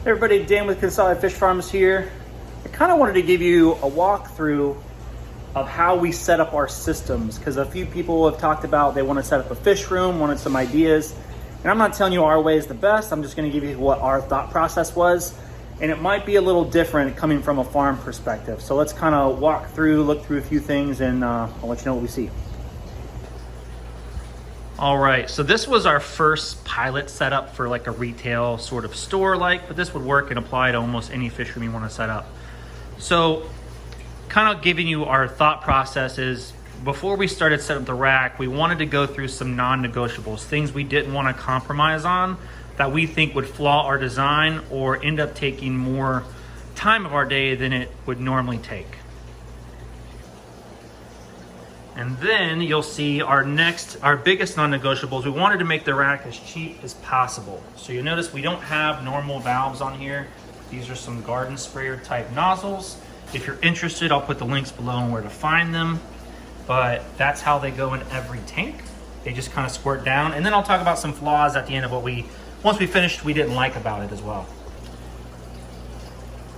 Hey everybody, Dan with Consolidated Fish Farms here. I kind of wanted to give you a walkthrough of how we set up our systems, because a few people have talked about they want to set up a fish room, wanted some ideas. And I'm not telling you our way is the best, I'm just going to give you what our thought process was. And it might be a little different coming from a farm perspective. So let's kind of walk through, look through a few things, and I'll let you know what we see. All right, so this was our first pilot setup for like a retail sort of store but this would work and apply to almost any fish room you want to set up. So kind of giving you our thought process is, before we started setting up the rack, we wanted to go through some non-negotiables, things we didn't want to compromise on that we think would flaw our design or end up taking more time of our day than it would normally take. And then you'll see our biggest non-negotiables. We wanted to make the rack as cheap as possible. So you'll notice we don't have normal valves on here. These are some garden sprayer type nozzles. If you're interested, I'll put the links below on where to find them. But that's how they go in every tank. They just kind of squirt down. And then I'll talk about some flaws at the end of what once we finished, we didn't like about it as well.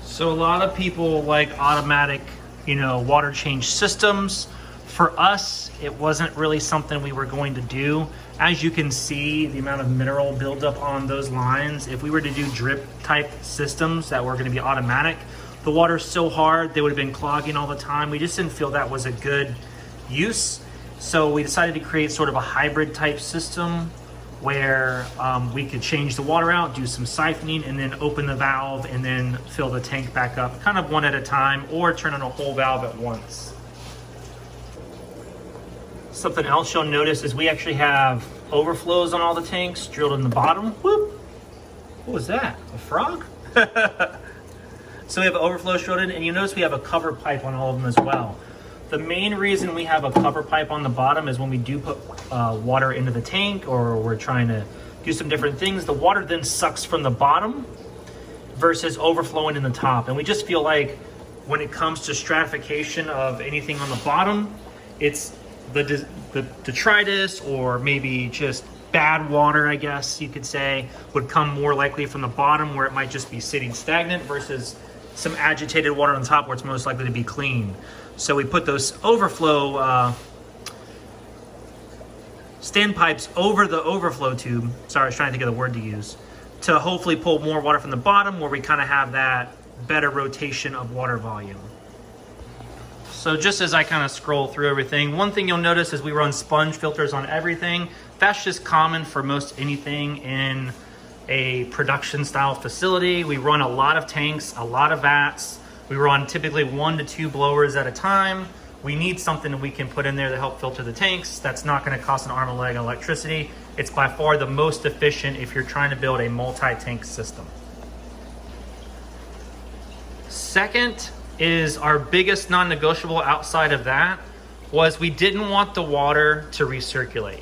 So a lot of people like automatic, water change systems. For us, it wasn't really something we were going to do. As you can see, the amount of mineral buildup on those lines, if we were to do drip type systems that were going to be automatic, the water's so hard, they would have been clogging all the time. We just didn't feel that was a good use. So we decided to create sort of a hybrid type system where we could change the water out, do some siphoning, and then open the valve and then fill the tank back up, kind of one at a time, or turn on a whole valve at once. Something else you'll notice is we actually have overflows on all the tanks drilled in the bottom. Whoop! What was that? A frog? So we have overflows drilled in, and you notice we have a cover pipe on all of them as well. The main reason we have a cover pipe on the bottom is when we do put water into the tank, or we're trying to do some different things, the water then sucks from the bottom versus overflowing in the top. And we just feel like when it comes to stratification of anything on the bottom, it's the detritus, or maybe just bad water, I guess you could say, would come more likely from the bottom, where it might just be sitting stagnant, versus some agitated water on top where it's most likely to be clean. So we put those overflow standpipes over the overflow tube. Sorry, I was trying to think of the word to use, to hopefully pull more water from the bottom, where we kind of have that better rotation of water volume. So just as I kind of scroll through everything, one thing you'll notice is we run sponge filters on everything. That's just common for most anything in a production style facility. We run a lot of tanks, a lot of vats. We run typically 1 to 2 blowers at a time. We need something that we can put in there to help filter the tanks. That's not going to cost an arm and a leg of electricity. It's by far the most efficient if you're trying to build a multi-tank system. Second is our biggest non-negotiable outside of that was we didn't want the water to recirculate.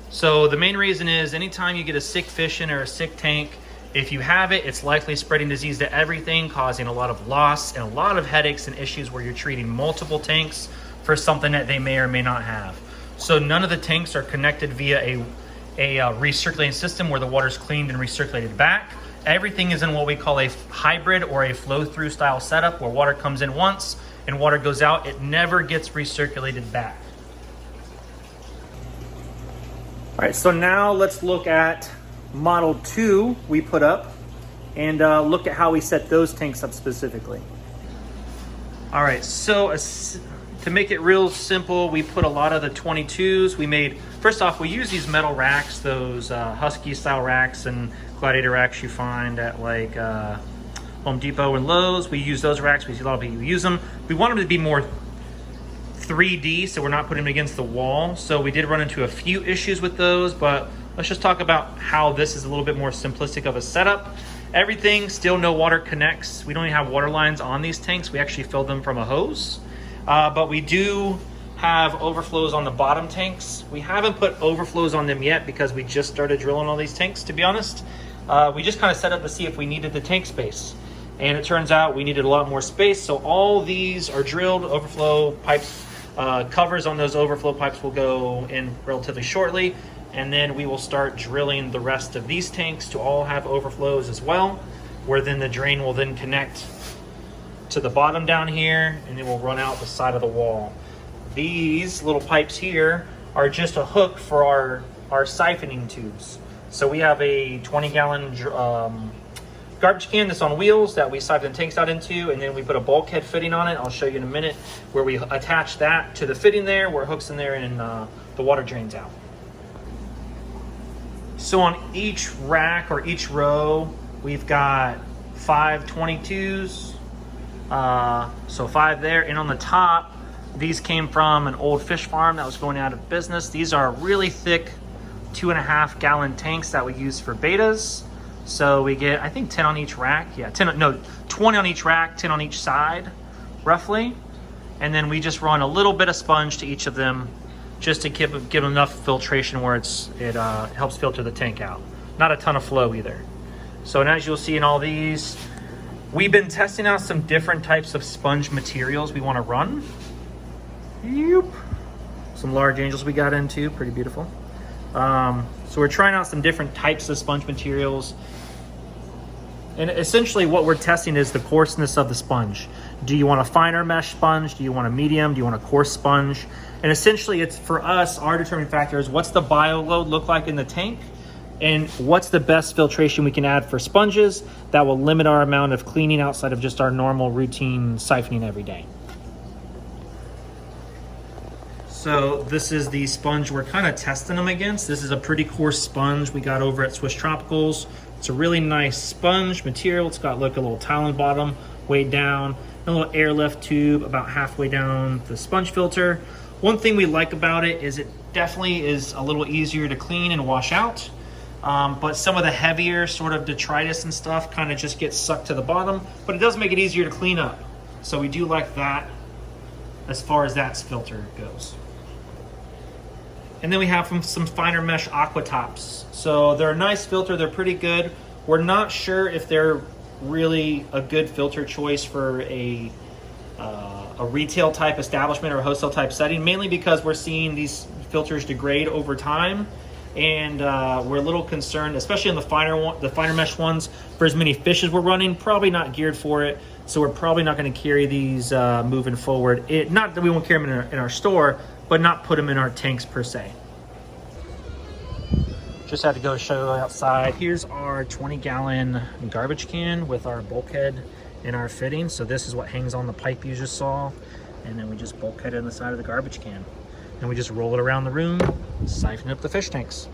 So the main reason is, anytime you get a sick fish in or a sick tank, if you have it, it's likely spreading disease to everything, causing a lot of loss and a lot of headaches and issues where you're treating multiple tanks for something that they may or may not have. So none of the tanks are connected via a recirculating system where the water's cleaned and recirculated back. Everything is in what we call a hybrid or a flow-through style setup, where water comes in once and water goes out. It never gets recirculated back. All right, so now let's look at Model 2 we put up and look at how we set those tanks up specifically. All right, so to make it real simple, we put a lot of the 22s. First off, we use these metal racks, those Husky style racks and Gladiator racks you find at like Home Depot and Lowe's. We use those racks. We see a lot of people use them. We want them to be more 3D, so we're not putting them against the wall. So we did run into a few issues with those, but let's just talk about how this is a little bit more simplistic of a setup. Everything, still no water connects. We don't even have water lines on these tanks. We actually fill them from a hose. But we do have overflows on the bottom tanks. We haven't put overflows on them yet because we just started drilling all these tanks, to be honest. We just kind of set up to see if we needed the tank space. And it turns out we needed a lot more space. So all these are drilled. Overflow pipes, covers on those overflow pipes will go in relatively shortly. And then we will start drilling the rest of these tanks to all have overflows as well. where then the drain will then connect to the bottom down here, and it will run out the side of the wall. These little pipes here are just a hook for our siphoning tubes. So we have a 20-gallon garbage can that's on wheels that we siphon tanks out into, and then we put a bulkhead fitting on it. I'll show you in a minute, where we attach that to the fitting there, where it hooks in there, and the water drains out. So on each rack or each row, we've got 5 22s. So 5 there, and on the top, these came from an old fish farm that was going out of business. These are really thick 2.5 gallon tanks that we use for betas. So we get, I think, 10 on each rack. Yeah, 20 on each rack, 10 on each side, roughly. And then we just run a little bit of sponge to each of them, just to give enough filtration where it helps filter the tank out. Not a ton of flow either. So, and as you'll see in all these, we've been testing out some different types of sponge materials we want to run. Yep. Some large angels we got into, pretty beautiful. So we're trying out some different types of sponge materials. And essentially what we're testing is the coarseness of the sponge. Do you want a finer mesh sponge? Do you want a medium? Do you want a coarse sponge? And essentially it's, for us, our determining factor is what's the bio load look like in the tank? And what's the best filtration we can add for sponges that will limit our amount of cleaning outside of just our normal routine siphoning every day. So this is the sponge we're kind of testing them against. This is a pretty coarse sponge we got over at Swiss Tropicals. It's a really nice sponge material. It's got like a little tile on the bottom, way down, a little airlift tube about halfway down the sponge filter. One thing we like about it is it definitely is a little easier to clean and wash out. But some of the heavier sort of detritus and stuff kind of just gets sucked to the bottom, but it does make it easier to clean up. So we do like that as far as that filter goes. And then we have some finer mesh aqua tops. So they're a nice filter, they're pretty good. We're not sure if they're really a good filter choice for a retail type establishment or a wholesale type setting, mainly because we're seeing these filters degrade over time. And we're a little concerned, especially on the finer mesh ones, for as many fish as we're running, probably not geared for it. So we're probably not going to carry these moving forward. Not that we won't carry them in our store, but not put them in our tanks per se. Just had to go show outside. Here's our 20-gallon garbage can with our bulkhead and our fitting. So this is what hangs on the pipe you just saw. And then we just bulkhead it in the side of the garbage can. And we just roll it around the room, siphon up the fish tanks.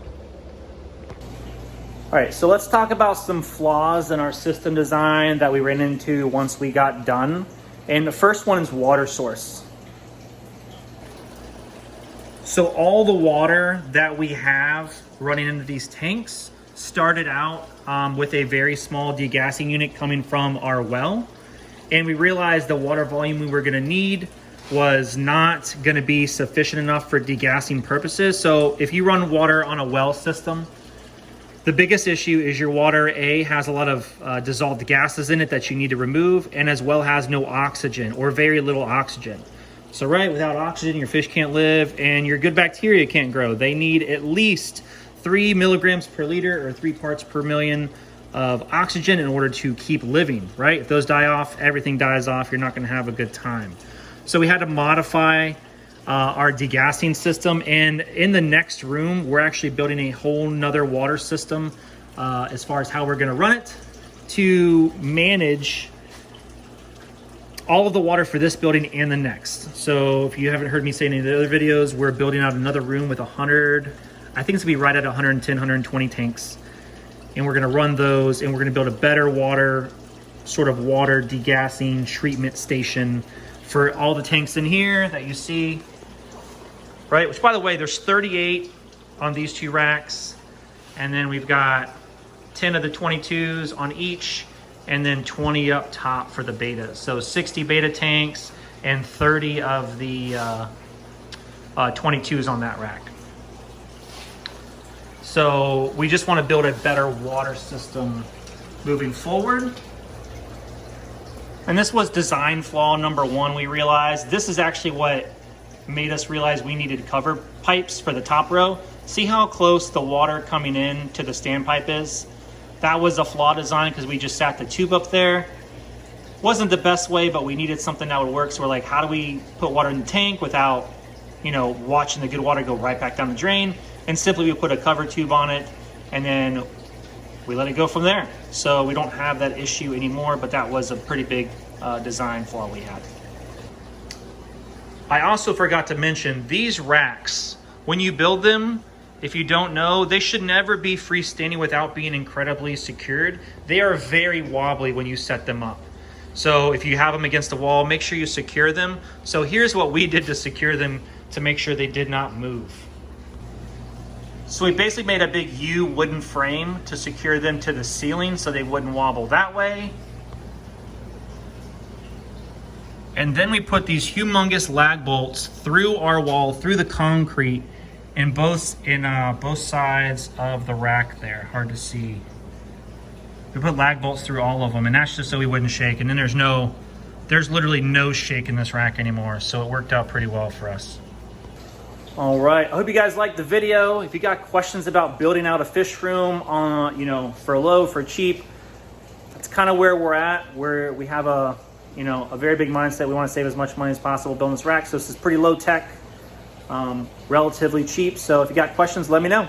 All right, so let's talk about some flaws in our system design that we ran into once we got done. And the first one is water source. So all the water that we have running into these tanks started out with a very small degassing unit coming from our well. And we realized the water volume we were gonna need was not gonna be sufficient enough for degassing purposes. So if you run water on a well system, the biggest issue is your water, A, has a lot of dissolved gases in it that you need to remove, and as well has no oxygen or very little oxygen. So right, without oxygen, your fish can't live and your good bacteria can't grow. They need at least 3 milligrams per liter or 3 parts per million of oxygen in order to keep living, right? If those die off, everything dies off, you're not gonna have a good time. So we had to modify our degassing system, and in the next room, we're actually building a whole nother water system as far as how we're gonna run it to manage all of the water for this building and the next. So if you haven't heard me say any of the other videos, we're building out another room with 100, I think it's gonna be right at 110, 120 tanks. And we're gonna run those, and we're gonna build a better water degassing treatment station for all the tanks in here that you see, right? Which, by the way, there's 38 on these 2 racks. And then we've got 10 of the 22s on each, and then 20 up top for the betas. So 60 beta tanks and 30 of the 22s on that rack. So we just want to build a better water system moving forward. And this was design flaw number 1, we realized. This is actually what made us realize we needed cover pipes for the top row. See how close the water coming in to the standpipe is? That was a flaw design because we just sat the tube up there. Wasn't the best way, but we needed something that would work. So we're like, how do we put water in the tank without, you know, watching the good water go right back down the drain? And simply we put a cover tube on it and then we let it go from there. So we don't have that issue anymore, but that was a pretty big design flaw we had. I also forgot to mention these racks, when you build them, if you don't know, they should never be freestanding without being incredibly secured. They are very wobbly when you set them up. So if you have them against the wall, make sure you secure them. So here's what we did to secure them to make sure they did not move. So we basically made a big U wooden frame to secure them to the ceiling so they wouldn't wobble that way. And then we put these humongous lag bolts through our wall, through the concrete, in both sides of the rack there. Hard to see. We put lag bolts through all of them, and that's just so we wouldn't shake. And then there's literally no shake in this rack anymore, so it worked out pretty well for us. All right, I hope you guys liked the video. If you got questions about building out a fish room you know, for low, for cheap, that's kind of where we're at, where we have a very big mindset. We want to save as much money as possible building this rack. So this is pretty low tech, relatively cheap. So if you got questions, let me know.